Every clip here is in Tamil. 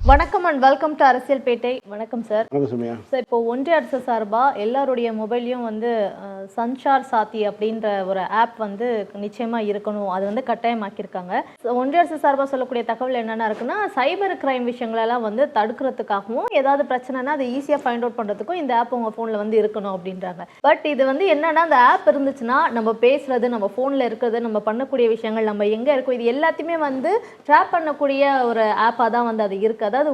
வணக்கம் அண்ட் வெல்கம் டு அரசியல் பேட்டை. வணக்கம் சார். வணக்கம் சோனியா. சார், இப்போ ஒன்றிய அரசு சார்பாக எல்லாருடைய மொபைல்லையும் வந்து சஞ்சார் சாத்தி அப்படின்ற ஒரு ஆப் வந்து நிச்சயமாக இருக்கணும், அது வந்து கட்டாயமாக்கியிருக்காங்க. ஒன்றிய அரசு சார்பாக சொல்லக்கூடிய தகவல் என்னென்ன இருக்குன்னா, சைபர் கிரைம் விஷயங்களெல்லாம் வந்து தடுக்கிறதுக்காகவும் ஏதாவது பிரச்சனைனா அதை ஈஸியாக ஃபைண்ட் அவுட் பண்ணுறதுக்கும் இந்த ஆப் உங்கள் ஃபோனில் வந்து இருக்கணும் அப்படின்றாங்க. பட் இது வந்து என்னென்னா, அந்த ஆப் இருந்துச்சுன்னா நம்ம பேசுகிறது, நம்ம ஃபோனில் இருக்கிறது, நம்ம பண்ணக்கூடிய விஷயங்கள், நம்ம எங்கே இருக்கோம், இது எல்லாத்தையுமே வந்து ட்ராப் பண்ணக்கூடிய ஒரு ஆப்பாக தான் வந்து அது இருக்குது. அதாவது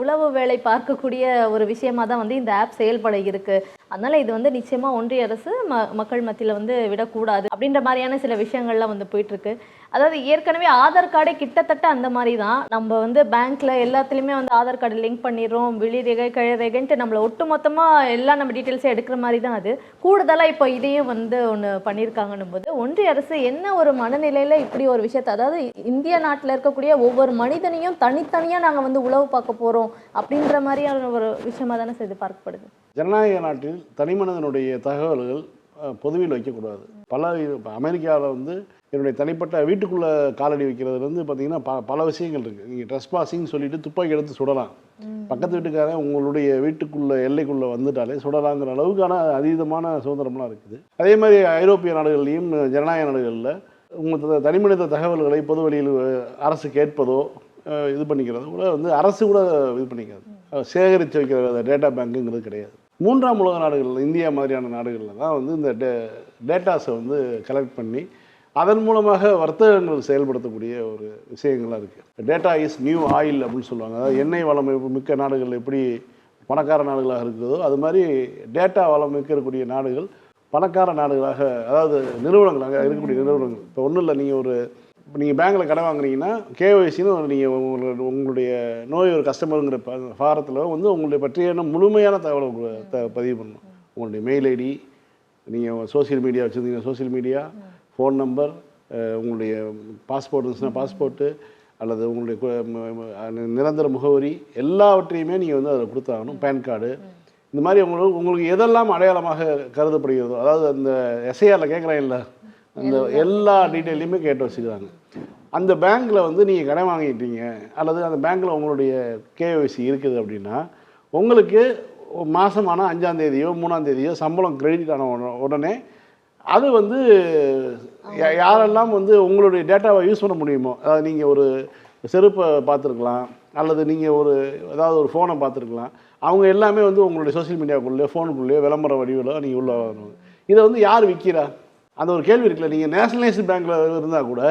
உளவு வேலை பார்க்கக்கூடிய ஒரு விஷயமா தான் வந்து இந்த ஆப் செயல்பட இருக்கு. அதனால இது வந்து நிச்சயமா ஒன்றிய அரசு மக்கள் மத்தியில் வந்து விடக்கூடாது அப்படின்ற மாதிரியான சில விஷயங்கள்லாம் வந்து போயிட்டு இருக்கு. அதாவது ஏற்கனவே ஆதார் கார்டே கிட்டத்தட்ட அந்த மாதிரி தான். நம்ம வந்து பேங்க்ல எல்லாத்துலேயுமே வந்து ஆதார் கார்டு லிங்க் பண்ணிடுறோம், விழிரேகை கழிரேகைன்ட்டு நம்மளை ஒட்டு மொத்தமாக எல்லாம் நம்ம டீட்டெயில்ஸே எடுக்கிற மாதிரி தான். அது கூடுதலாக இப்போ இதையும் வந்து ஒன்று பண்ணியிருக்காங்கன்னும் போது ஒன்றிய அரசு என்ன ஒரு மனநிலையில் இப்படி ஒரு விஷயத்தை, அதாவது இந்திய நாட்டில் இருக்கக்கூடிய ஒவ்வொரு மனிதனையும் தனித்தனியாக நாங்கள் வந்து உளவு பார்க்க போகிறோம் அப்படின்ற மாதிரியான ஒரு விஷயமா தானே செய்து பார்க்கப்படுது. ஜனநாயக நாட்டில் தனிமனிதனுடைய தகவல்கள் பொதுவில் வைக்கக்கூடாது. அமெரிக்காவில் வந்து என்னுடைய தனிப்பட்ட வீட்டுக்குள்ளே காலடி வைக்கிறதுலேருந்து பார்த்தீங்கன்னா பல விஷயங்கள் இருக்குது. நீங்கள் ட்ரெஸ் பாசிங்னு சொல்லிட்டு துப்பாக்கி எடுத்து சுடலாம். பக்கத்து வீட்டுக்காரன் உங்களுடைய வீட்டுக்குள்ளே எல்லைக்குள்ளே வந்துட்டாலே சுடலாங்கிற அளவுக்கான அதீதமான சுதந்திரம்லாம் இருக்குது. அதே மாதிரி ஐரோப்பிய நாடுகள்லையும் ஜனநாயக நாடுகளில் உங்கள் தனிமனித தகவல்களை பொது வழியில் அரசு கேட்பதோ இது பண்ணிக்கிறது கூட வந்து அரசு கூட இது பண்ணிக்கிறது, சேகரித்து வைக்கிற டேட்டா பேங்க்குங்கிறது கிடையாது. மூன்றாம் உலக நாடுகளில், இந்தியா மாதிரியான நாடுகளில் தான் வந்து இந்த டேட்டாஸை வந்து கலெக்ட் பண்ணி அதன் மூலமாக வர்த்தகங்கள் செயல்படுத்தக்கூடிய ஒரு விஷயங்களாக இருக்குது. டேட்டா இஸ் நியூ ஆயில் அப்படின்னு சொல்லுவாங்க. அதாவது எண்ணெய் வளம் மிக்க நாடுகள் எப்படி பணக்கார நாடுகளாக இருக்குதோ அது மாதிரி டேட்டா வளம் மிக்க இருக்கக்கூடிய நாடுகள் பணக்கார நாடுகளாக, அதாவது நிறுவனங்களாக இருக்கக்கூடிய நிறுவனங்கள். இப்போ ஒன்றும் இல்லை, நீங்கள் பேங்க்கில் கடை வாங்குறீங்கன்னா கேஒய்சின்னு நீங்கள் உங்களுடைய நோய் ஒரு கஸ்டமருங்கிற ஃபாரத்தில் வந்து உங்களுடைய பற்றியான முழுமையான தகவலை பதிவு பண்ணணும். உங்களுடைய மெயில் ஐடி, நீங்கள் சோசியல் மீடியா வச்சுருந்தீங்கன்னா சோசியல் மீடியா, ஃபோன் நம்பர், உங்களுடைய பாஸ்போர்ட் இருந்துச்சுன்னா பாஸ்போர்ட்டு, அல்லது உங்களுடைய நிரந்தர முகவரி, எல்லாவற்றையுமே நீங்கள் வந்து அதில் கொடுத்தாகணும். பேன் கார்டு, இந்த மாதிரி உங்களுக்கு எதெல்லாம் அடையாளமாக கருதப்படுகிறதோ, அதாவது அந்த எஸ்ஐஆரில் கேட்குறாங்கல்ல, அந்த எல்லா டீட்டெயிலையுமே கேட்டு வச்சுக்கிறாங்க. அந்த பேங்க்கில் வந்து நீங்கள் கடன் வாங்கிட்டீங்க அல்லது அந்த பேங்க்கில் உங்களுடைய கேஒய்சி இருக்குது அப்படின்னா உங்களுக்கு மாதமான 5ஆம் தேதியோ 3ஆம் தேதியோ சம்பளம் கிரெடிட் ஆன உடனே அது வந்து யாரெல்லாம் வந்து உங்களுடைய டேட்டாவை யூஸ் பண்ண முடியுமோ, அதாவது நீங்கள் ஒரு செருப்பை பார்த்துருக்கலாம் அல்லது நீங்கள் ஏதாவது ஒரு ஃபோனை பார்த்துருக்கலாம், அவங்க எல்லாமே வந்து உங்களுடைய சோசியல் மீடியாவுக்குள்ளேயோ ஃபோனுக்குள்ளேயோ விளம்பர வடிவில் நீங்கள் உள்ள வரணும். இதை வந்து யார் விற்கிறா அந்த ஒரு கேள்வி இருக்குல்ல. நீங்கள் நேஷனலைஸ்டு பேங்க்கில் இருந்தால் கூட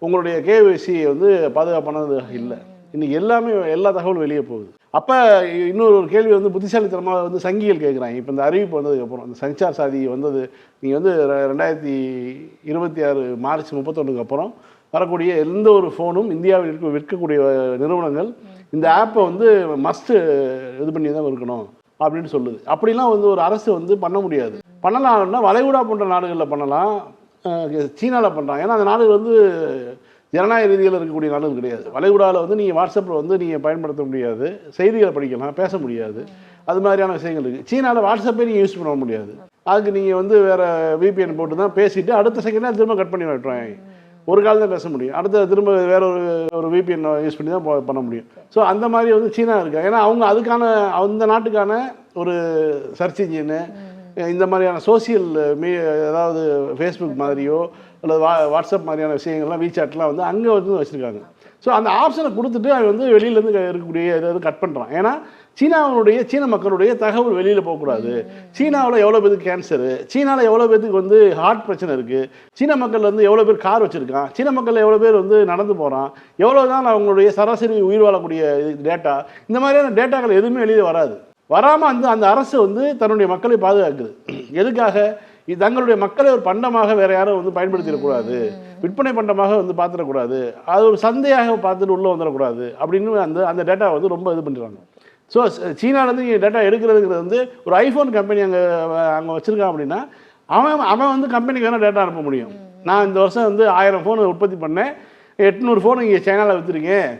உங்களுடைய கேஒய்சி வந்து பாதுகாப்பானது இல்லை. இன்றைக்கி எல்லா தகவலும் வெளியே போகுது. அப்போ இன்னொரு கேள்வி வந்து புத்திசாலித்தனமாக வந்து சங்கிகள் கேட்குறாங்க. இப்போ இந்த அறிவிப்பு வந்ததுக்கப்புறம், இந்த சஞ்சார் சாதி வந்தது, நீங்கள் வந்து 2026 மார்ச் 31 அப்புறம் வரக்கூடிய எந்த ஒரு ஃபோனும் இந்தியாவில் விற்கக்கூடிய நிறுவனங்கள் இந்த ஆப்பை வந்து மஸ்ட்டு இது பண்ணி தான் இருக்கணும் அப்படின்னு சொல்லுது. அப்படிலாம் வந்து ஒரு அரசு வந்து பண்ண முடியாது. பண்ணலாம்னா வளைகுடா போன்ற நாடுகளில் பண்ணலாம், சீனாவில் பண்ணுறாங்க. ஏன்னா அந்த நாடுகள் வந்து ஜனநாயக ரீதியில் இருக்கக்கூடிய நாடுகள் கிடையாது. வளைகுடாவில் வந்து நீங்கள் வாட்ஸ்அப்பில் வந்து நீங்கள் பயன்படுத்த முடியாது, செய்திகளை படிக்கலாம், பேச முடியாது, அது மாதிரியான விஷயங்கள் இருக்குது. சீனாவில் வாட்ஸ்அப்பே நீங்கள் யூஸ் பண்ண முடியாது. அதுக்கு நீங்கள் வந்து வேறு VPN போட்டு தான் பேசிவிட்டு அடுத்த செகண்டாக திரும்ப கட் பண்ணி விட்டுறாங்க. ஒரு கால் தான் பேச முடியும், அடுத்த திரும்ப வேற ஒரு VPN யூஸ் பண்ணி தான் பண்ண முடியும். ஸோ அந்த மாதிரி வந்து சீனா இருக்கா. ஏன்னா அவங்க அதுக்கான அந்த நாட்டுக்கான ஒரு சர்ச் இன்ஜின்னு இந்த மாதிரியான சோசியல் அதாவது ஃபேஸ்புக் மாதிரியோ அல்லது வாட்ஸ்அப் மாதிரியான விஷயங்கள்லாம் வீசாட்லாம் வந்து அங்கே வந்து வச்சுருக்காங்க. ஸோ அந்த ஆப்ஷனை கொடுத்துட்டு அவன் வந்து வெளியிலேருந்து இருக்கக்கூடிய ஏதாவது கட் பண்ணுறான். ஏன்னா சீன மக்களுடைய தகவல் வெளியில் போகக்கூடாது. சீனாவில் எவ்வளோ பேருக்கு கேன்சரு, சீனாவில் எவ்வளோ பேருக்கு வந்து ஹார்ட் பிரச்சனை இருக்குது, சீன மக்கள் வந்து எவ்வளோ பேர் கார் வச்சுருக்கான், சீன மக்கள் எவ்வளோ பேர் வந்து நடந்து போகிறான், எவ்வளோ தான் அவங்களுடைய சராசரி உயிர் வாழக்கூடிய டேட்டா, இந்த மாதிரியான டேட்டாக்கள் எதுவுமே வெளியில் வராமல் அந்த அரசு வந்து தன்னுடைய மக்களை பாதுகாக்குது. எதுக்காக? தங்களுடைய மக்களை ஒரு பண்டமாக வேறு யாரும் வந்து பயன்படுத்திடக்கூடாது, விற்பனை பண்டமாக வந்து பார்த்துடக்கூடாது, அது ஒரு சந்தையாக பார்த்துட்டு உள்ளே வந்துடக்கூடாது அப்படின்னு அந்த டேட்டா வந்து ரொம்ப இது பண்ணுறாங்க. ஸோ சீனாவிலேருந்து நீங்கள் டேட்டா எடுக்கிறதுங்கிறது வந்து ஒரு ஐஃபோன் கம்பெனி அங்கே வச்சுருக்கான் அப்படின்னா அவன் வந்து கம்பெனிக்கு வேணால் டேட்டா அனுப்ப முடியும். நான் இந்த வருஷம் வந்து 1000 ஃபோன் உற்பத்தி பண்ணேன், 800 ஃபோன் இங்கே சைனாவில் விற்றுருக்கேன்,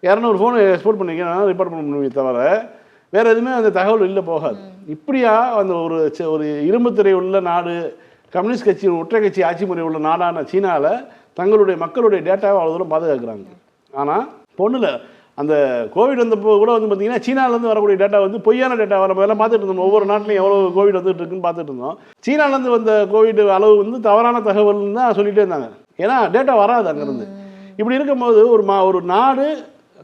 200 ஃபோன் எக்ஸ்போர்ட் பண்ணியிருக்கேன், நான் ரிப்போர்ட் பண்ண முடியுமே தவிர வேறு எதுவுமே அந்த தகவல் இல்லை போகாது. இப்படியா அந்த ஒரு இரும்பு திரை உள்ள நாடு, கம்யூனிஸ்ட் கட்சி ஒற்றை கட்சி ஆட்சி முறை உள்ள நாடான சீனாவில் தங்களுடைய மக்களுடைய டேட்டாவை அவ்வளோ தூரம் பாதுகாக்கிறாங்க. ஆனால் பொண்ணுல அந்த கோவிட் வந்தப்போ கூட வந்து பார்த்தீங்கன்னா சீனாலேருந்து வரக்கூடிய டேட்டா வந்து பொய்யான டேட்டா நம்ம எல்லாம் பார்த்துட்டு இருந்தோம். ஒவ்வொரு நாட்டிலையும் எவ்வளோ கோவிட் வந்துட்டு இருக்குன்னு பார்த்துட்டு இருந்தோம். சீனாலேருந்து வந்த கோவிட் அளவு வந்து தவறான தகவல்னு தான் சொல்லிகிட்டே இருந்தாங்க. ஏன்னா டேட்டா வராது அங்கேருந்து. இப்படி இருக்கும்போது ஒரு நாடு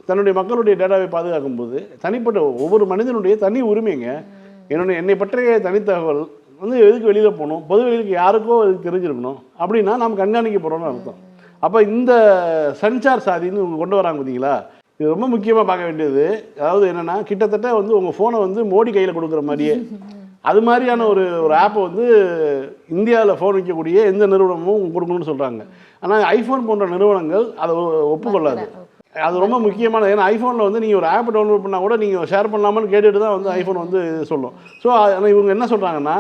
தன்னுடைய மக்களுடைய டேட்டாவை பாதுகாக்கும் போது தனிப்பட்ட ஒவ்வொரு மனிதனுடைய தனி உரிமைங்க. என்னை பற்றிய தனித்தகவல் வந்து எதுக்கு வெளியில் போகணும், பொது வெளிக்கு யாருக்கோ அதுக்கு தெரிஞ்சிருக்கணும் அப்படின்னா நம்ம கண்காணிக்க போகிறோம்னு அர்த்தம். அப்போ இந்த சஞ்சார் சாதின்னு இவங்க கொண்டு வராங்க பார்த்தீங்களா, இது ரொம்ப முக்கியமாக பார்க்க வேண்டியது. அதாவது என்னென்னா கிட்டத்தட்ட வந்து உங்கள் ஃபோனை வந்து மோடி கையில் கொடுக்குற மாதிரியே அது மாதிரியான ஒரு ஆப்பை வந்து இந்தியாவில் ஃபோன் வைக்கக்கூடிய எந்த நிறுவனமும் கொடுக்கணும்னு சொல்கிறாங்க. ஆனால் ஐஃபோன் போன்ற நிறுவனங்கள் அதை ஒப்புக்கொள்ளாது. அது ரொம்ப முக்கியமானது. ஏன்னா ஐஃபோனில் வந்து நீங்கள் ஒரு ஆப் டவுன்லோட் பண்ணால் கூட நீங்கள் ஷேர் பண்ணலாமான்னு கேட்டுட்டு தான் வந்து ஐஃபோன் வந்து சொல்லும். ஸோ ஆனால் இவங்க என்ன சொல்கிறாங்கன்னா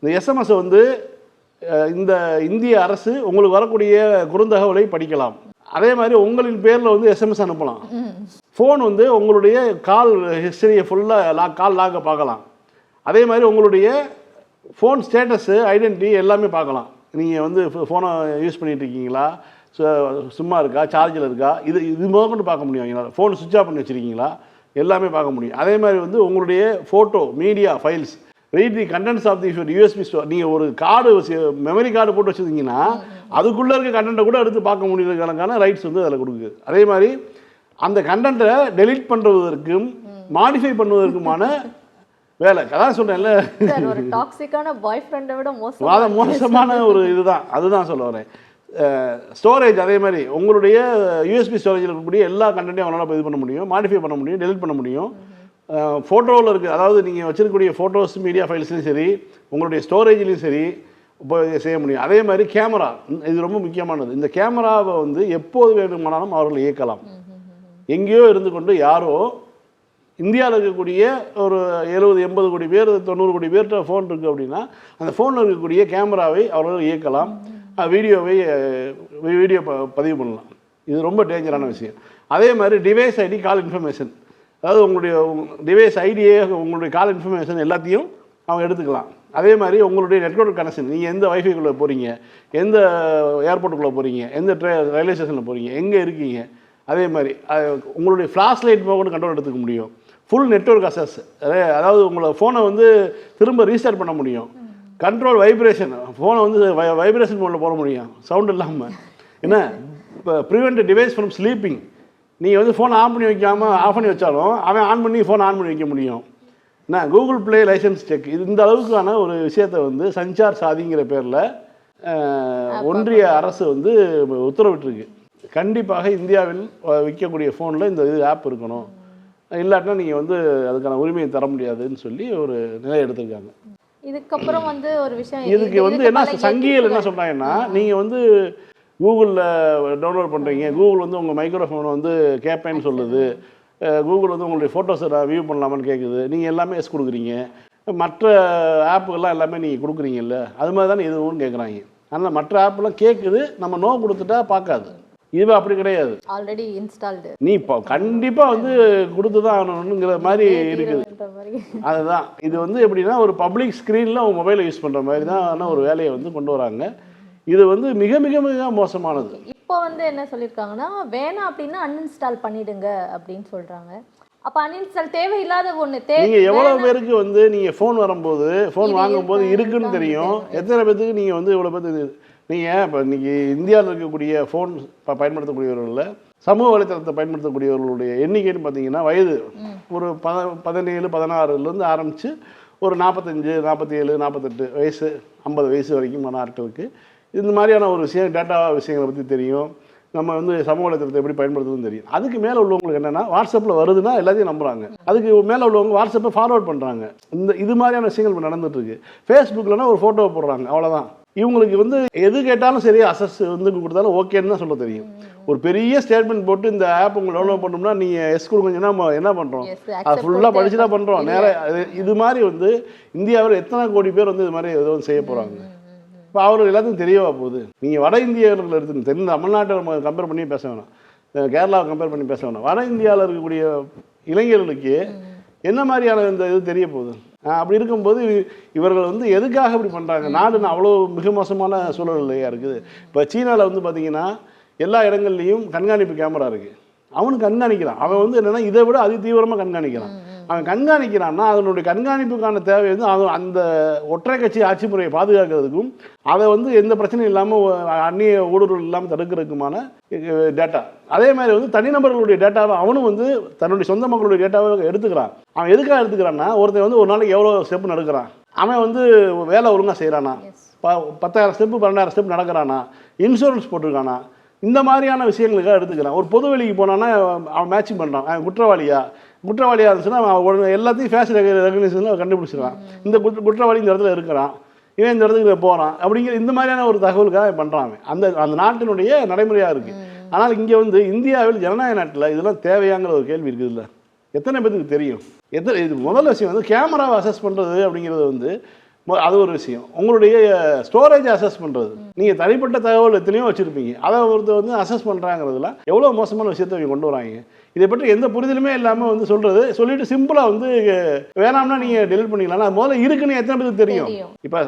இந்த எஸ்எம்எஸ்ஸை வந்து இந்த இந்திய அரசு உங்களுக்கு வரக்கூடிய குறுந்தகவலை படிக்கலாம். அதே மாதிரி உங்களின் பேரில் வந்து எஸ்எம்எஸ் அனுப்பலாம். ஃபோன் வந்து உங்களுடைய கால் ஹிஸ்டரியை ஃபுல்லாக கால் லாக்கை பார்க்கலாம். அதே மாதிரி உங்களுடைய ஃபோன் ஸ்டேட்டஸு ஐடென்டிட்டி எல்லாமே பார்க்கலாம். நீங்கள் வந்து ஃபோனை யூஸ் பண்ணிகிட்டு இருக்கீங்களா, சும்மா இருக்கா, சார்ஜில் இருக்கா, இது முதற்கொண்டு பார்க்க முடியும். எங்களால் ஃபோன் சுவிட்ச் ஆஃப் பண்ணி வச்சுருக்கீங்களா எல்லாமே பார்க்க முடியும். அதே மாதிரி வந்து உங்களுடைய photo media files read the contents of the USB store. நீங்கள் ஒரு கார்டு மெமரி கார்டு போட்டு வச்சுருந்தீங்கன்னா அதுக்குள்ளே இருக்க கண்டென்ட்டை கூட எடுத்து பார்க்க முடியறதுக்கான ரைட்ஸ் வந்து அதில் கொடுக்குது. அதே மாதிரி அந்த கண்டென்ட்டை டெலீட் பண்ணுவதற்கும் மாடிஃபை பண்ணுவதற்குமான வேலை. அதான் சொல்கிறேன்ல, ஒரு டாக்ஸிக்கான பாய் ஃப்ரெண்டை விட மோசமான ஒரு இதுதான். அதுதான் சொல்ல வரேன். ஸ்டோரேஜ் அதே மாதிரி உங்களுடைய யூஎஸ்பி ஸ்டோரேஜில் இருக்கக்கூடிய எல்லா கண்டென்ட்டையும் அவங்களால இது பண்ண முடியும், மாடிஃபை பண்ண முடியும், டெலிட் பண்ண முடியும். ஃபோட்டோவில் இருக்குது, அதாவது நீங்கள் வச்சுருக்கக்கூடிய ஃபோட்டோஸ் மீடியா ஃபைல்ஸ்லையும் சரி உங்களுடைய ஸ்டோரேஜ்லேயும் சரி இப்போ செய்ய முடியும். அதே மாதிரி கேமரா, இது ரொம்ப முக்கியமானது. இந்த கேமராவை வந்து எப்போது வேணுமானாலும் அவர்கள் இயக்கலாம். எங்கேயோ இருந்து கொண்டு யாரோ இந்தியாவில் இருக்கக்கூடிய ஒரு 70-80 கோடி பேர் 90 கோடி பேர்கிட்ட ஃபோன் இருக்குது அப்படின்னா அந்த ஃபோனில் இருக்கக்கூடிய கேமராவை அவர்கள் இயக்கலாம், வீடியோ பதிவு பண்ணலாம். இது ரொம்ப டேஞ்சரான விஷயம். அதே மாதிரி டிவைஸ் ஐடி, கால் இன்ஃபர்மேஷன், அதாவது உங்களுடைய டிவைஸ் ஐடியே உங்களுடைய கால் இன்ஃபர்மேஷன் எல்லாத்தையும் அவங்க எடுத்துக்கலாம். அதே மாதிரி உங்களுடைய நெட்வொர்க் கனெக்ஷன், நீங்கள் எந்த வைஃபைக்குள்ளே போகிறீங்க, எந்த ஏர்போர்ட்டுக்குள்ளே போகிறீங்க, எந்த ரயில்வே ஸ்டேஷனில் போகிறீங்க, எங்கே இருக்கீங்க, அதே மாதிரி உங்களுடைய ஃப்ளாஷ் லைட் கூட கண்ட்ரோல் எடுத்துக்க முடியும். ஃபுல் நெட்வொர்க் அசஸ், அதாவது உங்களை ஃபோனை வந்து திரும்ப ரீஸ்டார்ட் பண்ண முடியும். கண்ட்ரோல் வைப்ரேஷன், ஃபோனை வந்து வைப்ரேஷன் மோடில் போட முடியும் சவுண்ட் இல்லாமல். என்ன இப்போ ப்ரிவெண்ட் டிவைஸ் ஃப்ரம் ஸ்லீப்பிங், நீங்கள் வந்து ஃபோனை ஆன் பண்ணி வைக்காமல் ஆஃப் பண்ணி வச்சாலும் அவன் ஆன் பண்ணி ஃபோனை ஆன் பண்ணி வைக்க முடியும். என்ன கூகுள் ப்ளே லைசன்ஸ் செக், இது இந்த அளவுக்கான ஒரு விஷயத்தை வந்து சஞ்சார் சாதிங்கிற பேரில் ஒன்றிய அரசு வந்து உத்தரவிட்டிருக்கு. கண்டிப்பாக இந்தியாவில் விற்கக்கூடிய ஃபோனில் இந்த ஆப் இருக்கணும், இல்லாட்டினா நீங்கள் வந்து அதுக்கான உரிமையை தர முடியாதுன்னு சொல்லி ஒரு நிலை எடுத்திருக்காங்க. இதுக்கப்புறம் வந்து ஒரு விஷயம், இதுக்கு வந்து என்ன சங்கிகள் என்ன சொல்கிறாங்கன்னா, நீங்கள் வந்து கூகுளில் டவுன்லோட் பண்ணுறீங்க, கூகுள் வந்து உங்கள் மைக்ரோஃபோனை வந்து கேட்பேன்னு சொல்லுது, கூகுள் வந்து உங்களுடைய ஃபோட்டோஸை நான் வியூ பண்ணலாமான்னு கேட்குது, நீங்கள் எல்லாமே எஸ் கொடுக்குறீங்க, மற்ற ஆப்புகள்லாம் எல்லாமே நீங்கள் கொடுக்குறீங்கல்ல, அது மாதிரி தானே இதுவும் கேட்குறாங்க. ஆனால் மற்ற ஆப்பெல்லாம் கேட்குது, நம்ம நோ கொடுத்துட்டா பார்க்காது. இது அப்படி கிடையாது, ஆல்ரெடி இன்ஸ்டால்டு, நீ இப்போ கண்டிப்பாக வந்து கொடுத்து தான் ஆகணுங்கிற மாதிரி இருக்குது. அதுதான் இது வந்து எப்படின்னா ஒரு பப்ளிக் ஸ்க்ரீனில் அவங்க மொபைலை யூஸ் பண்ணுற மாதிரி தான் ஒரு வேலையை வந்து கொண்டு வராங்க. இது வந்து மிக மிக மிக மோசமானது. இப்போ வந்து என்ன சொல்லியிருக்காங்கன்னா, வேணாம் அப்படின்னா அன்இன்ஸ்டால் பண்ணிடுங்க அப்படின்னு சொல்கிறாங்க. அப்போ அன்இன்ஸ்டால் தேவையில்லாத ஒன்று நீங்கள் எவ்வளோ பேருக்கு வந்து நீங்கள் ஃபோன் வரும்போது ஃபோன் வாங்கும்போது இருக்குன்னு தெரியும், எத்தனை பேருக்கு நீங்கள் வந்து இவ்வளோ பேருக்கு நீங்கள் இப்போ இன்றைக்கி இந்தியாவில் இருக்கக்கூடிய ஃபோன் பயன்படுத்தக்கூடியவர்களில் சமூக வலைத்தளத்தை பயன்படுத்தக்கூடியவர்களுடைய எண்ணிக்கைன்னு பார்த்தீங்கன்னா வயது ஒரு 17-16 ஆரம்பித்து ஒரு 45, 47, 48 வயசு 50 வயசு வரைக்குமான ஆட்களுக்கு இந்த மாதிரியான ஒரு விஷயம் டேட்டா விஷயங்களை பற்றி தெரியும். நம்ம வந்து சமூக வலைத்தளத்தை எப்படி பயன்படுத்துறதுன்னு தெரியும். அதுக்கு மேலே உள்ளவங்களுக்கு என்னென்னா வாட்ஸ்அப்பில் வருதுன்னா எல்லாத்தையும் நம்புகிறாங்க, அதுக்கு மேலே உள்ளவங்க வாட்ஸ்அப்பை ஃபார்வர்ட் பண்ணுறாங்க. இது மாதிரியான விஷயங்கள் நடந்துகிட்ருக்கு. ஃபேஸ்புக்கில்னா ஒரு ஃபோட்டோவை போடுறாங்க, அவ்வளோதான். இவங்களுக்கு வந்து எது கேட்டாலும் சரி அசஸ் வந்து கொடுத்தாலும் ஓகேன்னு தான் சொல்ல தெரியும். ஒரு பெரிய ஸ்டேட்மெண்ட் போட்டு இந்த ஆப் உங்களுக்கு டவுன்லோட் பண்ணோம்னா நீங்கள் எஸ் கொடுங்கன்னா நம்ம என்ன பண்ணுறோம், அது ஃபுல்லாக படிச்சு தான் பண்ணுறோம். நேராக இது மாதிரி வந்து இந்தியாவில் எத்தனை கோடி பேர் வந்து இது மாதிரி ஏதோ செய்ய போகிறாங்க. இப்போ அவர்கள் எல்லாத்தையும் தெரியவா போகுது. நீங்கள் வட இந்தியர்கள் எடுத்து தெரிஞ்ச தமிழ்நாட்டை நம்ம கம்பேர் பண்ணி பேச வேணாம், கேரளாவை கம்பேர் பண்ணி பேச வேணாம், வட இந்தியாவில் இருக்கக்கூடிய இளைஞர்களுக்கு என்ன மாதிரியான இந்த இது தெரிய போகுது. அப்படி இருக்கும்போது இவர்கள் வந்து எதுக்காக இப்படி பண்ணுறாங்க? நாடுன்னு அவ்வளோ மிக மோசமான சூழல் இல்லையா இருக்குது. இப்போ சீனாவில் வந்து பார்த்திங்கன்னா எல்லா இடங்கள்லையும் கண்காணிப்பு கேமரா இருக்குது. அவனுக்கு கண்காணிக்கிறான். அவன் வந்து என்னென்னா இதை விட அதி தீவிரமாக கண்காணிக்கிறான். அவன் கண்காணிக்கிறான்னா அதனுடைய கண்காணிப்புக்கான தேவை வந்து அவன் அந்த ஒற்றை கட்சி ஆட்சி முறையை பாதுகாக்கிறதுக்கும் அதை வந்து எந்த பிரச்சனையும் இல்லாமல் அந்நிய ஊடுருவல் இல்லாமல் தடுக்கிறதுக்குமான டேட்டா. அதே மாதிரி வந்து தனிநபர்களுடைய டேட்டாவை அவனும் வந்து தன்னுடைய சொந்த மக்களுடைய டேட்டாவை எடுத்துக்கிறான். அவன் எதுக்காக எடுத்துக்கிறான்னா ஒருத்தன் வந்து ஒரு நாளைக்கு எவ்வளோ ஸ்டெப் நடக்கிறான், அவன் வந்து வேலை ஒழுங்காக செய்கிறானா, 10,000 ஸ்டெப்பு 12,000 ஸ்டெப் நடக்கிறானா, இன்சூரன்ஸ் போட்டிருக்கானா, இந்த மாதிரியான விஷயங்களுக்காக எடுத்துக்கிறான். ஒரு பொது வெளிக்கு போனான்னா அவன் மேட்சிங் பண்ணுறான். அவன் குற்றவாளியாக இருந்துச்சுன்னா அவன் எல்லாத்தையும் ஃபேஸ் ரெகக்னிஷனில் கண்டுபிடிச்சிருக்கான். இந்த குற்றவாளி இந்த இடத்துல இருக்கிறான், இவன் இந்த இடத்துக்கு போகிறான் அப்படிங்கிற இந்த மாதிரியான ஒரு தகவலுக்காக பண்ணுறான். அந்த நாட்டினுடைய நடைமுறையாக இருக்குது. ஆனால் இங்கே வந்து இந்தியாவில் ஜனநாயக நாட்டில் இதெல்லாம் தேவையாங்கிற ஒரு கேள்வி இருக்குது. இல்லை எத்தனை பேருக்கு தெரியும்? இது முதல் விஷயம் வந்து கேமராவை அசஸ் பண்ணுறது அப்படிங்கிறது வந்து அது ஒரு விஷயம். உங்களுடைய ஸ்டோரேஜ் அசஸ் பண்ணுறது, நீங்கள் தனிப்பட்ட தகவல் எத்தனையோ வச்சுருப்பீங்க, அதை ஒருத்தர் வந்து அசஸ் பண்ணுறாங்கிறதுலாம் எவ்வளோ மோசமான விஷயத்தை அவங்க கொண்டு வராங்க. இதை பற்றி எந்த புரிதலுமே இல்லாமல் வந்து சொல்லிட்டு சிம்பிளாக வந்து வேணாம்னா நீங்கள் டெலிட் பண்ணிக்கலாம். அது முதல்ல இருக்குன்னு எத்தனை பேருக்கு தெரியும்? இப்போ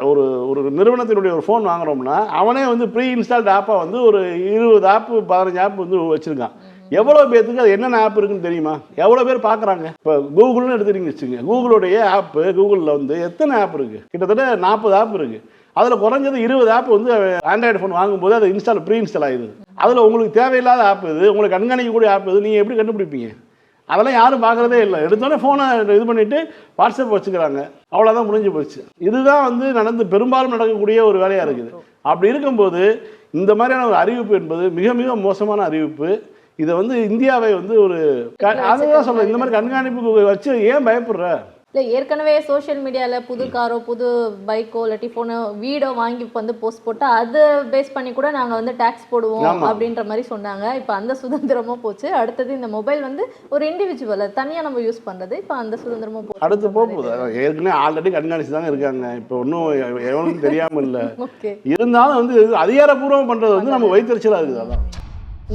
ஒரு நிறுவனத்தினுடைய ஒரு ஃபோன் வாங்குறோம்னா அவனே வந்து ப்ரீ இன்ஸ்டால்டு ஆப்பாக வந்து ஒரு 20 ஆப்பு 15 ஆப் வந்து வச்சுருக்கான். எவ்வளோ பேருக்கு அது என்னென்ன ஆப் இருக்குன்னு தெரியுமா? எவ்வளோ பேர் பார்க்குறாங்க? இப்போ கூகுள்னு எடுத்துகிட்டீங்க வச்சுங்க, கூகுளுடைய ஆப்பு கூகுளில் வந்து எத்தனை ஆப் இருக்குது? கிட்டத்தட்ட 40 ஆப் இருக்குது. அதில் குறைஞ்சது 20 ஆப் வந்து ஆண்ட்ராய்டு ஃபோன் வாங்கும்போது அது ப்ரீ இன்ஸ்டால் ஆகிடுது. அதில் உங்களுக்கு தேவையில்லாத ஆப் இது, உங்களுக்கு கண்காணிக்கக்கூடிய ஆப் இது, நீங்கள் எப்படி கண்டுபிடிப்பீங்க? அதெல்லாம் யாரும் பார்க்குறதே இல்லை. எடுத்தோடனே ஃபோனை இது பண்ணிவிட்டு வாட்ஸ்அப் வச்சுக்கிறாங்க, அவ்வளோதான், முடிஞ்சு போச்சு. இதுதான் வந்து பெரும்பாலும் நடக்கக்கூடிய ஒரு வேலையாக இருக்குது. அப்படி இருக்கும்போது இந்த மாதிரியான ஒரு அறிவிப்பு என்பது மிக மிக மோசமான அறிவிப்பு. இதை வந்து இந்தியாவை வந்து ஒரு அதுதான் சொல்கிறேன், இந்த மாதிரி கண்காணிப்பு வச்சு ஏன் பயப்படுற? இல்லை ஏற்கனவே சோஷியல் மீடியாவில் புது காரோ புது பைக்கோ இல்லாட்டி ஃபோனோ வீடோ வாங்கி வந்து போஸ்ட் போட்டால் அதை பேஸ் பண்ணி கூட நாங்கள் வந்து டேக்ஸ் போடுவோம் அப்படின்ற மாதிரி சொன்னாங்க. இப்போ அந்த சுதந்திரமும் போச்சு. அடுத்தது இந்த மொபைல் வந்து ஒரு இண்டிவிஜுவலை தனியாக நம்ம யூஸ் பண்ணுறது, இப்போ அந்த சுதந்திரமும் போச்சு. அடுத்து போகுது. ஏற்கனவே ஆல்ரெடி கண்காணிச்சு தானே இருக்காங்க. இப்போ ஒன்றும் எவனுக்கும் தெரியாமல் இல்லை. இருந்தாலும் வந்து அதிகாரப்பூர்வம் பண்ணுறது வந்து நம்ம வைத்தறிச்சலாக இருக்குது. அதான்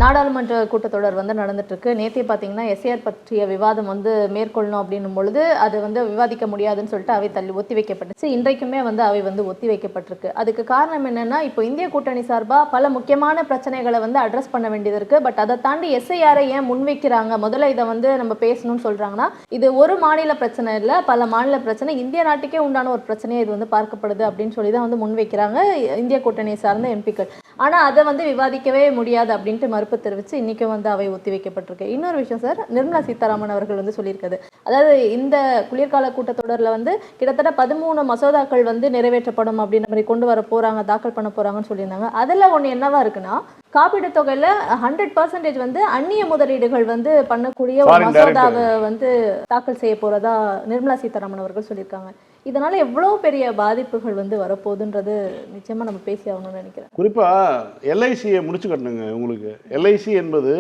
நாடாளுமன்ற கூட்டத்தொடர் வந்து நடந்துட்டு இருக்கு. நேற்றே பார்த்தீங்கன்னா எஸ்ஏஆர் பற்றிய விவாதம் வந்து மேற்கொள்ளணும் அப்படின்னும் பொழுது அது வந்து விவாதிக்க முடியாதுன்னு சொல்லிட்டு அவை ஒத்தி வைக்கப்பட்டுச்சு. இன்றைக்குமே வந்து அவை வந்து ஒத்தி வைக்கப்பட்டிருக்கு. அதுக்கு காரணம் என்னன்னா, இப்போ இந்திய கூட்டணி சார்பாக பல முக்கியமான பிரச்சனைகளை வந்து அட்ரஸ் பண்ண வேண்டியது இருக்கு. பட் அதை தாண்டி எஸ்ஐஆரை ஏன் முன்வைக்கிறாங்க? முதல்ல இதை வந்து நம்ம பேசணும்னு சொல்றாங்கன்னா, இது ஒரு மாநில பிரச்சனை இல்லை, பல மாநில பிரச்சனை, இந்திய நாட்டுக்கே உண்டான ஒரு பிரச்சனையை இது வந்து பார்க்கப்படுது அப்படின்னு சொல்லி தான் வந்து முன்வைக்கிறாங்க இந்திய கூட்டணியை சார்ந்த எம்பிக்கள். ஆனால் அதை வந்து விவாதிக்கவே முடியாது அப்படின்ட்டு மறுப்பு தெரிவித்து இன்றைக்கும் வந்து அவை ஒத்தி வைக்கப்பட்டிருக்கு. இன்னொரு விஷயம் சார், நிர்மலா சீதாராமன் அவர்கள் வந்து சொல்லியிருக்காது, அதாவது இந்த குளிர்கால கூட்டத்தொடரில் வந்து கிட்டத்தட்ட 13 மசோதாக்கள் வந்து நிறைவேற்றப்படும் அப்படின்ற மாதிரி கொண்டு வர போகிறாங்க, தாக்கல் பண்ண போகிறாங்கன்னு சொல்லியிருந்தாங்க. அதில் ஒன்று என்னவா இருக்குன்னா, காப்பீடு தொகையில் 100% வந்து அந்நிய முதலீடுகள் வந்து பண்ணக்கூடிய ஒரு மசோதாவை வந்து தாக்கல் செய்ய போகிறதா நிர்மலா சீதாராமன் அவர்கள் சொல்லியிருக்காங்க. இதனால எவ்வளோ பெரிய பாதிப்புகள் வந்து வரப்போகுதுன்றது நிச்சயமாக நம்ம பேசி ஆகணும்னு நினைக்கிறேன். குறிப்பாக எல்ஐசியை முடிச்சு கட்டணுங்க. உங்களுக்கு எல்ஐசி என்பது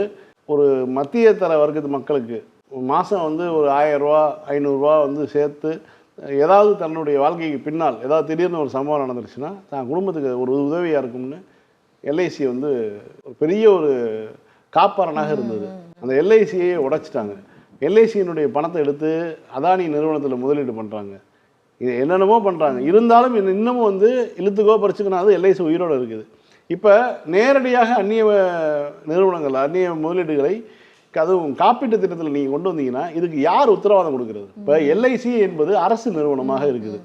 ஒரு மத்திய தர வர்க்கத்து மக்களுக்கு மாதம் வந்து ஒரு 1000 ரூபா 500 ரூபா வந்து சேர்த்து ஏதாவது தன்னுடைய வாழ்க்கைக்கு பின்னால் ஏதாவது திடீர்னு ஒரு சம்பவம் நடந்துருச்சுன்னா தான் குடும்பத்துக்கு ஒரு உதவியாக இருக்கும்னு எல்ஐசி வந்து ஒரு பெரிய ஒரு காப்பாளனாக இருந்தது. அந்த எல்ஐசியை உடைச்சிட்டாங்க. எல்ஐசியினுடைய பணத்தை எடுத்து அதானி நிறுவனத்தில் முதலீடு பண்ணுறாங்க. இது என்னென்னமோ பண்ணுறாங்க. இருந்தாலும் இன்னமும் வந்து இழுத்துக்கோ பறிச்சுக்கனாது எல்ஐசி உயிரோடு இருக்குது. இப்போ நேரடியாக அந்நிய நிறுவனங்கள் அந்நிய முதலீடுகளை அதுவும் காப்பீட்டு திட்டத்தில் நீங்கள் கொண்டு வந்தீங்கன்னா இதுக்கு யார் உத்தரவாதம் கொடுக்குறது? இப்போ எல்ஐசி என்பது அரசு நிறுவனமாக இருக்குது.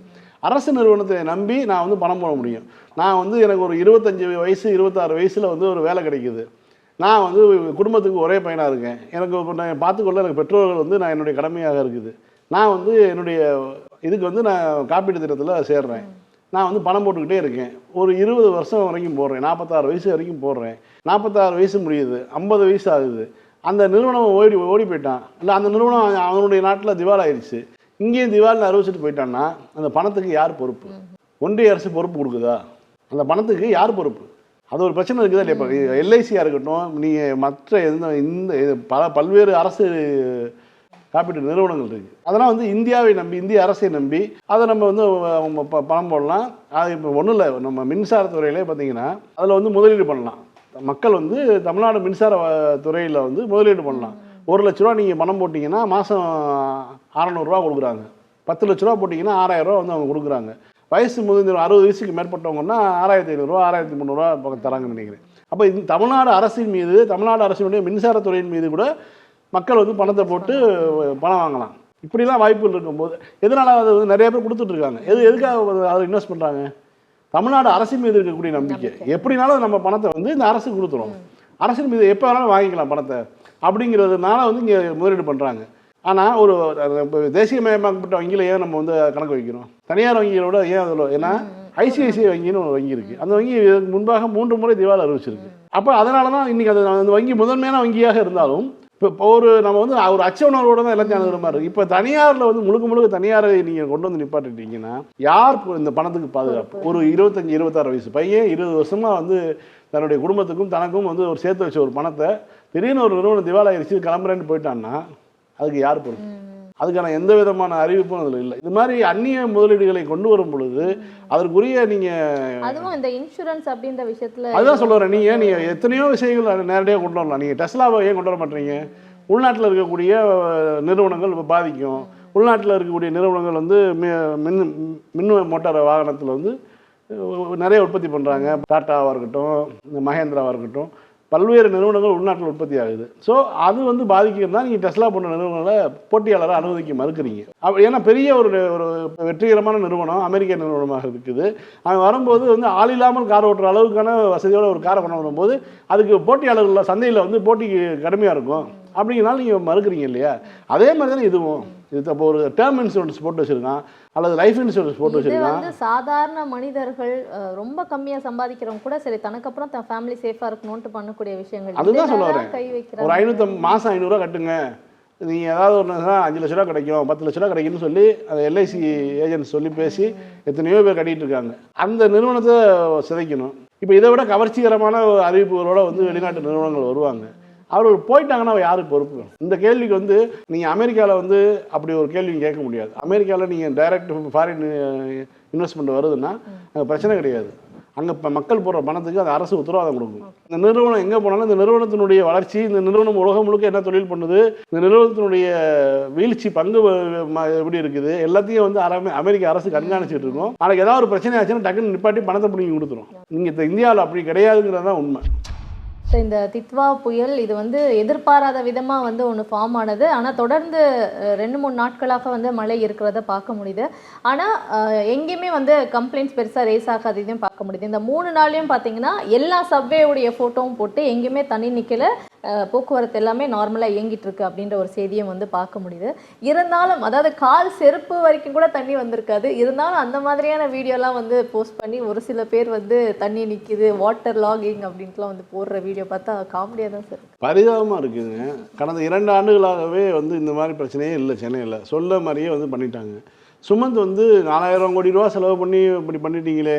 அரசு நிறுவனத்தை நம்பி நான் வந்து பணம் போட முடியும். நான் வந்து எனக்கு ஒரு 25 வயசு 26 வயசில் வந்து ஒரு வேலை கிடைக்குது. நான் வந்து குடும்பத்துக்கு ஒரே பையனாக இருக்கேன். எனக்கு நான் பார்த்துக்கொள்ள எனக்கு பெற்றோர்கள் வந்து நான் என்னுடைய கடமையாக இருக்குது. நான் வந்து என்னுடைய இதுக்கு வந்து நான் காப்பீட்டு திட்டத்தில் சேர்றேன். நான் வந்து பணம் போட்டுக்கிட்டே இருக்கேன். ஒரு 20 வருஷம் வரைக்கும் போடுறேன். 46 வயசு வரைக்கும் போடுறேன். 46 வயசு முடியுது, 50 வயசு ஆகுது. அந்த நிறுவனம் ஓடி போயிட்டான். இல்லை அந்த நிறுவனம் அவனுடைய நாட்டில் திவால் ஆயிடுச்சு. இங்கேயும் திவால்னு அறிவிச்சிட்டு போயிட்டான்னா அந்த பணத்துக்கு யார் பொறுப்பு? ஒன்றிய அரசு பொறுப்பு கொடுக்குதா? அந்த பணத்துக்கு யார் பொறுப்பு? அது ஒரு பிரச்சனை இருக்குதா இல்லையா? இப்போ எல்ஐசியாக இருக்கட்டும், நீங்கள் மற்ற இந்த பல்வேறு அரசு காப்பீட்டு நிறுவனங்கள் இருக்குது. அதெல்லாம் வந்து இந்தியாவை நம்பி இந்திய அரசை நம்பி அதை நம்ம வந்து பணம் போடலாம். அது இப்போ ஒன்றும் இல்லை, நம்ம மின்சாரத்துறையிலே பார்த்தீங்கன்னா அதில் வந்து முதலீடு பண்ணலாம். மக்கள் வந்து தமிழ்நாடு மின்சார துறையில் வந்து முதலீடு பண்ணலாம். 1 லட்ச ரூபா நீங்கள் பணம் போட்டிங்கன்னா மாதம் 600 ரூபா கொடுக்குறாங்க. 10 லட்ச ரூபா போட்டிங்கன்னா 6000 ரூபா வந்து அவங்க கொடுக்குறாங்க. வயசு 60 வயசுக்கு மேற்பட்டவங்கன்னா 6500 ரூபா 6300 ரூபா பக்கம் தராங்கன்னு நினைக்கிறேன். அப்போ இந்த தமிழ்நாடு அரசின் மீது, தமிழ்நாடு அரசினுடைய மின்சாரத்துறையின் மீது கூட மக்கள் வந்து பணத்தை போட்டு பணம் வாங்கலாம். இப்படிலாம் வாய்ப்புகள் இருக்கும்போது எதனால் அது வந்து நிறைய பேர் கொடுத்துட்ருக்காங்க. எதுக்காக அதை இன்வெஸ்ட் பண்ணுறாங்க? தமிழ்நாடு அரசின் மீது இருக்கக்கூடிய நம்பிக்கை. எப்படினாலும் நம்ம பணத்தை வந்து இந்த அரசு கொடுத்துரும், அரசின் மீது எப்போ வேணாலும் வாங்கிக்கலாம் பணத்தை அப்படிங்கிறதுனால வந்து இங்கே முதலீடு பண்ணுறாங்க. ஆனால் ஒரு தேசியமயமாக்கப்பட்ட வங்கியில் ஏன் நம்ம வந்து கணக்கு வைக்கிறோம்? தனியார் வங்கிகளோட ஏன் அதில்? ஏன்னா ஐசிஐசிஐ வங்கின்னு ஒரு வங்கி இருக்குது. அந்த வங்கி இதுக்கு முன்பாக 3 முறை திவால் அறிவிச்சிருக்கு. அப்போ அதனால தான் இன்றைக்கி அந்த வங்கி முதன்மையான வங்கியாக இருந்தாலும் இப்போ நம்ம வந்து ஒரு அச்ச உணர்வோடு தான் எல்லாத்தையும் அணுகிற மாதிரி இருக்குது. இப்போ தனியாரில் வந்து முழுக்க தனியாரை நீங்கள் கொண்டு வந்து நிப்பாட்டிட்டீங்கன்னா யார் இந்த பணத்துக்கு பாதுகாப்பு? ஒரு 25-26 வயசு பையன் 20 வருஷமாக வந்து தன்னுடைய குடும்பத்துக்கும் தனக்கும் வந்து ஒரு சேர்த்து வச்ச ஒரு பணத்தை திடீர்னு ஒரு நிறுவனம் திவாலாயிருச்சு கிளம்புறேன்னு போயிட்டான்னா அதுக்கு யார் பொறுப்பு? அதுக்கான எந்த விதமான அறிவிப்பும் அதில் இல்லை. இது மாதிரி அந்நிய முதலீடுகளை கொண்டு வரும் பொழுது அதற்குரிய நீங்கள் அதுவும் இந்த இன்சூரன்ஸ் அப்படின்ற விஷயத்தில் அதுதான் சொல்ல வரேன். நீங்கள் எத்தனையோ விஷயங்கள் நேரடியாக கொண்டு வரலாம். நீங்கள் டெஸ்லாவை ஏன் கொண்டு வர மாட்டீங்க? உள்நாட்டில் இருக்கக்கூடிய நிறுவனங்கள் பாதிக்கும். உள்நாட்டில் இருக்கக்கூடிய நிறுவனங்கள் வந்து மின் மோட்டார் வாகனத்தில் வந்து நிறைய உற்பத்தி பண்ணுறாங்க. டாட்டாவாக இருக்கட்டும், மகேந்திராவாக இருக்கட்டும், பல்வேறு நிறுவனங்கள் உள்நாட்டில் உற்பத்தி ஆகுது. ஸோ அது வந்து பாதிக்கிறதுனா நீங்கள் டெஸ்லா போன்ற நிறுவனங்களை போட்டியாளராக அனுமதிக்க மறுக்கிறீங்க. ஏன்னா பெரிய ஒரு வெற்றிகரமான நிறுவனம் அமெரிக்க நிறுவனமாக இருக்குது. அவன் வரும்போது வந்து ஆள் இல்லாமல் கார் ஓட்டுற அளவுக்கான வசதியோட ஒரு காரை கொண்டு வரும்போது அதுக்கு போட்டியாளர்கள் சந்தையில் வந்து போட்டிக்கு கடுமையாக இருக்கும். அப்படிங்கிறனால நீங்கள் மறுக்கிறீங்க இல்லையா? அதே மாதிரி தானே இதுவும். இது இப்போ ஒரு டேர்ம் இன்சூரன்ஸ் போட்டு வச்சுருக்கான் அல்லது லைஃப் இன்சூரன்ஸ் போட்டு வச்சுருக்கான். வந்து சாதாரண மனிதர்கள் ரொம்ப கம்மியாக சம்பாதிக்கிறவங்க கூட சரி தனக்கப்புறம் தன் ஃபேமிலி சேஃபாக இருக்கணும்னு பண்ணக்கூடிய விஷயங்கள். அதுதான் சொல்ல வரேன். ஒரு 550 மாதம் 500 கட்டுங்க, நீங்கள் ஏதாவது ஒன்று 5 லட்ச ரூபா கிடைக்கும், 10 லட்ச ரூபா கிடைக்கும்னு சொல்லி அந்த எல்ஐசி ஏஜென்ட் சொல்லி பேசி எத்தனையோ பேர் கட்டிகிட்டு இருக்காங்க. அந்த நிறுவனத்தை சிதைக்கணும். இப்போ இதை விட கவர்ச்சிகரமான அறிவிப்புகளோட வந்து வெளிநாட்டு நிறுவனங்கள் வருவாங்க. அவர்கள் போயிட்டாங்கன்னா யாருக்கு பொறுப்பு? இந்த கேள்விக்கு வந்து நீங்கள் அமெரிக்காவில் வந்து அப்படி ஒரு கேள்வி கேட்க முடியாது. அமெரிக்காவில் நீங்கள் டைரக்ட் ஃபாரின் இன்வெஸ்ட்மெண்ட் வருதுன்னா அங்கே பிரச்சனை கிடையாது. அங்கே இப்போ மக்கள் போடுற பணத்துக்கு அந்த அரசு உத்தரவாதம் கொடுக்கும். இந்த நிறுவனம் எங்கே போனாலும் இந்த நிறுவனத்தினுடைய வளர்ச்சி, இந்த நிறுவனம் உலகம் முழுக்க என்ன தொழில் பண்ணுது, இந்த நிறுவனத்தினுடைய வீழ்ச்சி பங்கு எப்படி இருக்குது எல்லாத்தையும் வந்து அமெரிக்க அரசு கண்காணிச்சுட்டு இருக்கும். நாளைக்கு ஏதாவது ஒரு பிரச்சனை ஆச்சுன்னா டக்குன்னு நிப்பாட்டி பணத்தை பிடிங்கி கொடுத்துரும். நீங்கள் இந்தியாவில் அப்படி கிடையாதுங்கிறது தான் உண்மை. ஸோ இந்த தித்வா புயல் இது வந்து எதிர்பாராத விதமாக வந்து ஒன்று ஃபார்ம் ஆனது. ஆனால் தொடர்ந்து 2-3 நாட்களாக வந்து மழை இருக்கிறத பார்க்க முடியுது. ஆனால் எங்கேயுமே வந்து கம்ப்ளைண்ட்ஸ் பெருசாக ரேஸ் ஆகாததையும் பார்க்க முடியுது. இந்த 3 நாள்லையும் பார்த்தீங்கன்னா எல்லா சப்வேவுடைய ஃபோட்டோவும் போட்டு எங்கேயுமே தண்ணி நிற்கல, போக்குவரத்து எல்லாமே நார்மலாக இயங்கிட்டு இருக்கு அப்படின்ற ஒரு செய்தியும் வந்து பார்க்க முடியுது. இருந்தாலும் அதாவது கால் செருப்பு வரைக்கும் கூட தண்ணி வந்திருக்காது. இருந்தாலும் அந்த மாதிரியான வீடியோலாம் வந்து போஸ்ட் பண்ணி ஒரு சில பேர் வந்து தண்ணி நிற்கிது, வாட்டர் லாகிங் அப்படின்ட்டுலாம் வந்து போடுற வீடியோ பார்த்தா காமெடியாக தான் சார் பரிதாபமாக இருக்குதுங்க. கடந்த 2 ஆண்டுகளாகவே வந்து இந்த மாதிரி பிரச்சனையே இல்லை சென்னையில். சொல்ல மாதிரியே வந்து பண்ணிட்டாங்க. சுமந்த் வந்து 4000 கோடி ரூபா செலவு பண்ணி இப்படி பண்ணிட்டீங்களே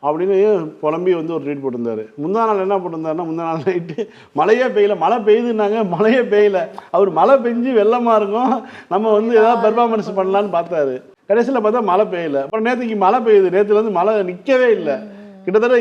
அப்படின்னு புலம்பி வந்து ஒரு ட்வீட் போட்டிருந்தாரு. முந்தா நாள் என்ன போட்டிருந்தாருன்னா, முந்தா நாள் நைட்டு மழையே பெய்யல, மழை பெய்யுதுன்னாங்க, மழையே பெய்யல. அவர் மழை பெஞ்சு வெள்ளமாக இருக்கும், நம்ம வந்து ஏதாவது பெர்ஃபார்மன்ஸ் பண்ணலான்னு பார்த்தாரு. கடைசியில் பார்த்தா மழை பெய்யல. அப்புறம் நேற்றுக்கு மழை பெய்யுது, நேற்றுலேருந்து மழை நிற்கவே இல்லை. கிட்டத்தட்ட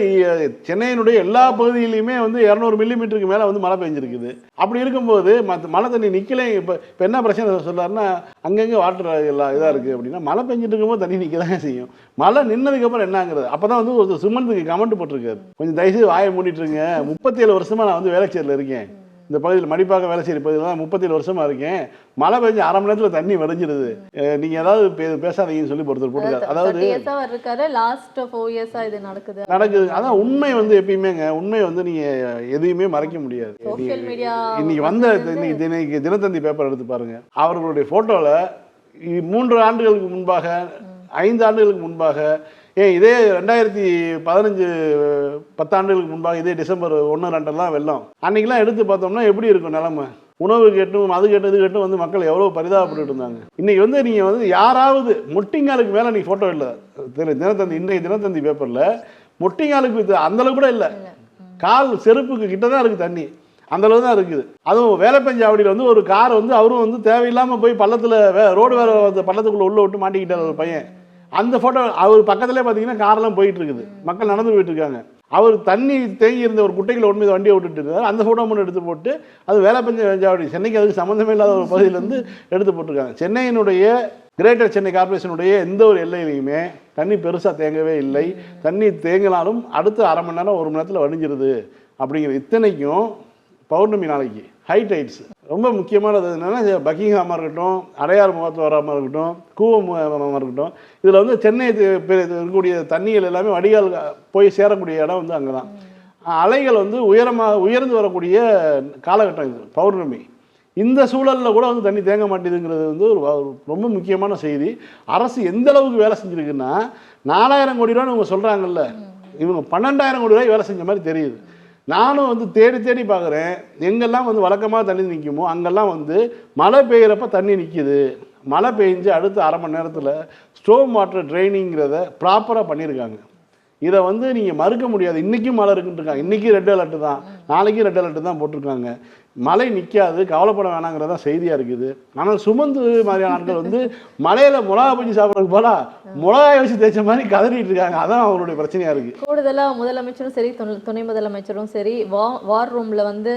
சென்னையினுடைய எல்லா பகுதியிலையுமே வந்து 200 மில்லிமீட்டருக்கு மேலே வந்து மழை பெஞ்சிருக்குது. அப்படி இருக்கும்போது மழை தண்ணி நிற்கலை. இப்போ என்ன பிரச்சனை சொல்கிறாருன்னா, அங்கங்கே வாட்டர் எல்லாம் இதாக இருக்குது அப்படின்னா, மழை பெஞ்சிட்டு இருக்கும்போது தண்ணி நிற்க தான் செய்யும். மழை நின்னதுக்கப்புறம் என்னங்கிறது அப்போ தான் வந்து ஒரு சுமந்துக்கு கமெண்ட் போட்டிருக்காரு, கொஞ்சம் தயவுசெய்து வாயை மூடிட்டுருங்க, 37 வருஷமாக நான் வந்து வேலைச்சேரியில் இருக்கேன், இந்த பகுதியில் மடிப்பாக்க வேலைச்சேரி பகுதியில் தான் 37 வருஷமாக இருக்கேன், மழை பெஞ்சு அரை மணி நேரத்தில் தண்ணி வடிஞ்சிருது, நீங்கள் ஏதாவது பேசாதீங்கன்னு சொல்லி ஒருத்தர் போட்டுருக்காரு. அதாவது லாஸ்ட் 4 இயர்ஸா இது நடக்குது. அதான் உண்மை வந்து எப்பயுமேங்க, உண்மை வந்து நீங்கள் எதையுமே மறைக்க முடியாது. இன்னைக்கு வந்த இன்னைக்கு தினத்தந்தி பேப்பர் எடுத்து பாருங்க, அவர்களுடைய ஃபோட்டோவில் 3 ஆண்டுகளுக்கு முன்பாக 5 ஆண்டுகளுக்கு முன்பாக, ஏன் இதே 2015 10 ஆண்டுகளுக்கு முன்பாக இதே டிசம்பர் 1-2 வெள்ளம், அன்னைக்கெல்லாம் எடுத்து பார்த்தோம்னா எப்படி இருக்கும் நிலைமை? உணவு கேட்டும் அது கேட்டு இது கேட்டும் வந்து மக்கள் எவ்வளோ பரிதாபப்பட்டு இருந்தாங்க. இன்னைக்கு வந்து நீங்கள் வந்து யாராவது முட்டிங்காலுக்கு மேலே நீ ஃபோட்டோ இல்லை தினத்தந்தி, இன்றைய தினத்தந்தி பேப்பரில் முட்டிங்காலுக்கு அந்தளவு கூட இல்லை, கால் செருப்புக்கு கிட்ட தான் இருக்குது தண்ணி, அந்தளவு தான் இருக்குது. அதுவும் வேலைப்பஞ்சாவடியில் வந்து ஒரு கார் வந்து அவரும் வந்து தேவையில்லாமல் போய் பள்ளத்தில் ரோடு வேறு பள்ளத்துக்குள்ளே உள்ளே விட்டு மாட்டிக்கிட்டார் ஒரு பையன். அந்த ஃபோட்டோ அவர் பக்கத்துலேயே பார்த்தீங்கன்னா காரெல்லாம் போயிட்டு இருக்குது, மக்கள் நடந்து போயிட்டு இருக்காங்க. அவர் தண்ணி தேங்கி இருந்த ஒரு குட்டையில் ஒன்று வண்டியை விட்டுட்டு இருக்காரு. அந்த ஃபோட்டோ மட்டும் எடுத்து போட்டு அது வேலைப்பஞ்சாவடி, சென்னைக்கு அதுக்கு சம்மந்தமே இல்லாத ஒரு பகுதியிலேருந்து எடுத்து போட்டிருக்காங்க. சென்னையினுடைய கிரேட்டர் சென்னை கார்பரேஷனுடைய எந்த ஒரு எல்லையிலையுமே தண்ணி பெருசாக தேங்கவே இல்லை. தண்ணி தேங்கினாலும் அடுத்த அரை மணி நேரம் 1 மணி நேரத்தில் வடிஞ்சிருது அப்படிங்கிற இத்தனைக்கும் பௌர்ணமி நாளைக்கு ஹை டைட்ஸ். ரொம்ப முக்கியமானது என்னென்னா பக்கிங்ஹாமாக இருக்கட்டும், அடையார் முகத்துவாரமாக இருக்கட்டும், கூவமாக இருக்கட்டும், இதில் வந்து சென்னை இருக்கக்கூடிய தண்ணிகள் எல்லாமே வடிகால் போய் சேரக்கூடிய இடம் வந்து அங்கே தான். அலைகள் வந்து உயர்ந்து வரக்கூடிய காலகட்டம் இது பௌர்ணமி. இந்த சூழலில் கூட வந்து தண்ணி தேங்க மாட்டேதுங்கிறது வந்து ஒரு ரொம்ப முக்கியமான செய்தி. அரசு எந்த அளவுக்கு வேலை செஞ்சுருக்குன்னா 4000 கோடி ரூபான்னு இவங்க சொல்கிறாங்கல்ல, இவங்க 12,000 கோடி ரூபாய் வேலை செஞ்ச மாதிரி தெரியுது. நானும் வந்து தேடி பார்க்குறேன், எங்கெல்லாம் வந்து வழக்கமாக தண்ணி நிற்குமோ அங்கெல்லாம் வந்து மழை பெய்கிறப்ப தண்ணி நிற்கிது. மழை பெஞ்சு அடுத்த அரை மணி நேரத்தில் ஸ்டோம் வாட்டர் ட்ரைனிங்கிறத ப்ராப்பராக பண்ணியிருக்காங்க. இதை வந்து நீங்கள் மறுக்க முடியாது. இன்றைக்கும் மழை இருக்குன்னு இருக்காங்க, இன்றைக்கி ரெட் அலர்ட்டு தான், நாளைக்கு ரெட் அலர்ட்டு தான் போட்டிருக்காங்க. மழை நிற்காது, கவலைப்பட வேணாங்கிறதான் செய்தியாக இருக்குது. ஆனால் சுமந்து மாதிரியான ஆட்கள் வந்து மலையில் மிளகா பஞ்சி சாப்பிட்றதுக்கு போல மிளகாய் வச்சு தேய்ச்ச மாதிரி கதறிட்டு இருக்காங்க. அதான் அவங்களுடைய பிரச்சனையாக இருக்குது. கூடுதலாக முதலமைச்சரும் சரி, துணை முதலமைச்சரும் சரி, வார் ரூமில் வந்து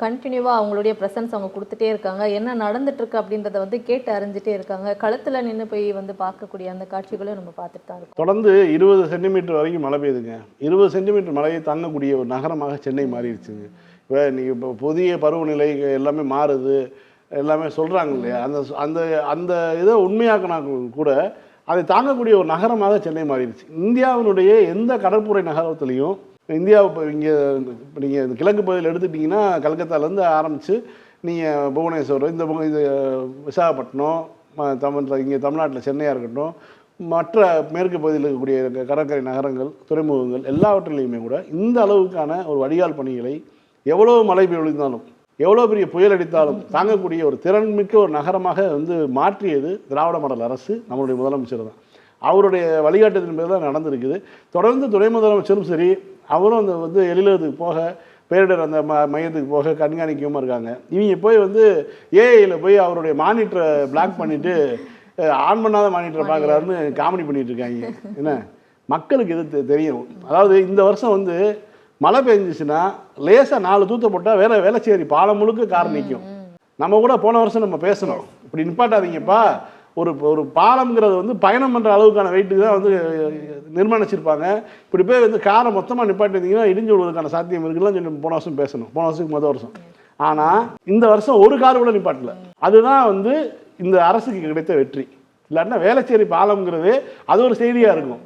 கண்டினியூவாக அவங்களுடைய ப்ரெசன்ஸ் அவங்க கொடுத்துட்டே இருக்காங்க. என்ன நடந்துட்டு இருக்கு அப்படின்றத வந்து கேட்டு அறிஞ்சிட்டே இருக்காங்க. களத்தில் நின்று போய் வந்து பார்க்கக்கூடிய அந்த காட்சிகளும் நம்ம பார்த்துட்டு தான் இருக்கோம். தொடர்ந்து 20 சென்டிமீட்டர் வரைக்கும் மழை பெய்யுதுங்க. 20 சென்டிமீட்டர் மழையை தாங்கக்கூடிய ஒரு நகரமாக சென்னை மாறிடுச்சுங்க. இப்போ நீங்கள் இப்போ புதிய பருவநிலை எல்லாமே மாறுது எல்லாமே சொல்கிறாங்க இல்லையா, அந்த அந்த அந்த இதை உண்மையாக்கினா கூட அதை தாங்கக்கூடிய ஒரு நகரமாக சென்னை மாறிடுச்சு. இந்தியாவினுடைய எந்த கடற்புரை நகரத்துலேயும் இந்தியாவை இப்போ நீங்கள் கிழக்கு பகுதியில் எடுத்துட்டிங்கன்னா கல்கத்தாலேருந்து ஆரம்பித்து நீங்கள் புவனேஸ்வர், இது விசாகப்பட்டினம், இங்கே தமிழ்நாட்டில் சென்னையாக இருக்கட்டும், மற்ற மேற்கு பகுதியில் இருக்கக்கூடிய கடற்கரை நகரங்கள், துறைமுகங்கள் எல்லாவற்றிலையுமே கூட இந்த அளவுக்கான ஒரு வடிகால் பணிகளை எவ்வளோ மழை பெய்தாலும் எவ்வளோ பெரிய புயல் அடித்தாலும் தாங்கக்கூடிய ஒரு திறன்மிக்க ஒரு நகரமாக வந்து மாற்றியது திராவிட மாடல் அரசு, நம்மளுடைய முதலமைச்சர் தான். அவருடைய வழிகாட்டுதலின் பேர் தான் நடந்திருக்குது. தொடர்ந்து துணை முதலமைச்சரும் சரி, அவரும் அந்த வந்து எழிலதுக்கு போக, பேரிடர் அந்த மையத்துக்கு போக கண்காணிக்கவும் இருக்காங்க. இவங்க போய் வந்து ஏஐயில் போய் அவருடைய மானிட்டரை பிளாக் பண்ணிவிட்டு ஆன் பண்ணாத மானிட்டரை பார்க்குறாருன்னு காமெடி பண்ணிகிட்டு இருக்காங்க. என்ன மக்களுக்கு இது தெரியும். அதாவது இந்த வருஷம் வந்து மழை பெஞ்சிச்சுன்னா லேசாக 4 தூத்த போட்டால் வேளச்சேரி பாலம் முழுக்க கார் நிற்கும். நம்ம கூட போன வருஷம் நம்ம பேசணும், இப்படி நிப்பாட்டாதீங்கப்பா, ஒரு பாலம்ங்கிறது வந்து பயணம் பண்ணுற அளவுக்கான வெயிட்டுக்கு தான் வந்து நிர்மாணிச்சிருப்பாங்க. இப்படி போய் வந்து காரை மொத்தமாக நிப்பாட்டிருந்தீங்கன்னா இடிஞ்சு விடுவதற்கான சாத்தியம் இருக்குல்லாம் சொல்லி போன வருஷம் பேசணும், போன வருஷத்துக்கு வருஷம். ஆனால் இந்த வருஷம் ஒரு கார் கூட நிப்பாட்டல. அதுதான் வந்து இந்த அரசுக்கு கிடைத்த வெற்றி. இல்லாட்டினா வேளச்சேரி பாலம்ங்கிறது அது ஒரு செய்தியாக இருக்கும்.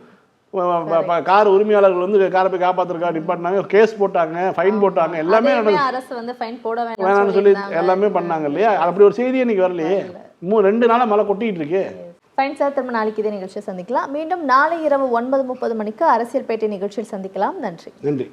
கார் உரிமையாளர்கள் வந்து காரை போய் காப்பாற்றுறக்கா நிப்பாட்டினாங்க, கேஸ் போட்டாங்க, ஃபைன் போட்டாங்க, எல்லாமே அரசு வந்து ஃபைன் போட வேணாம்னு சொல்லி எல்லாமே பண்ணாங்க இல்லையா. அப்படி ஒரு செய்தியே இன்னைக்கு வரலையே. 2 நாளாக மழை கொட்டிட்டு இருக்கு. ஃபைன் சார், திரும்ப நாளைக்கு இதே நிகழ்ச்சியை சந்திக்கலாம். மீண்டும் நாளை இரவு 9:30 மணிக்கு அரசியல் பேட்டை நிகழ்ச்சியில் சந்திக்கலாம். நன்றி.